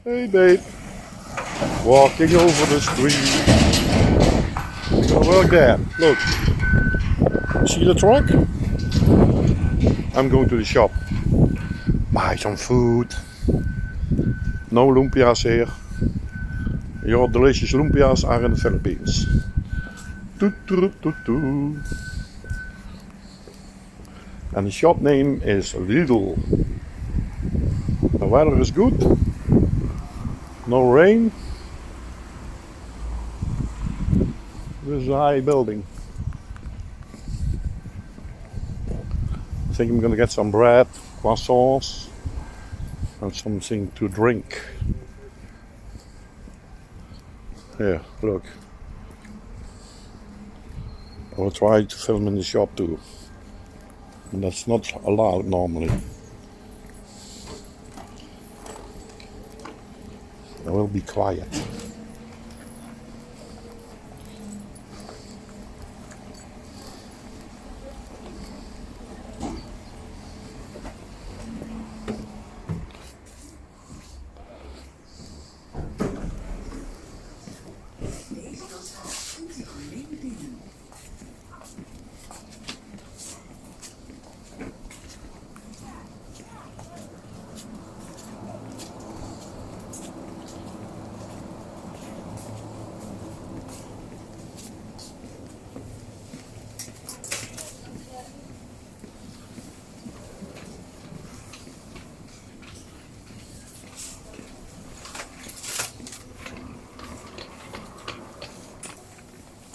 Hey babe, walking over the street. We're gonna work there. Look, see the truck? I'm going to the shop. Buy some food. No lumpias here. Your delicious lumpias are in the Philippines. Toot toot toot toot. And the shop name is Lidl. The weather is good. No rain. This is a high building. I think I'm gonna get some bread, croissants, and something to drink. Here, look. I will try to film in the shop too. And that's not allowed normally. I will be quiet.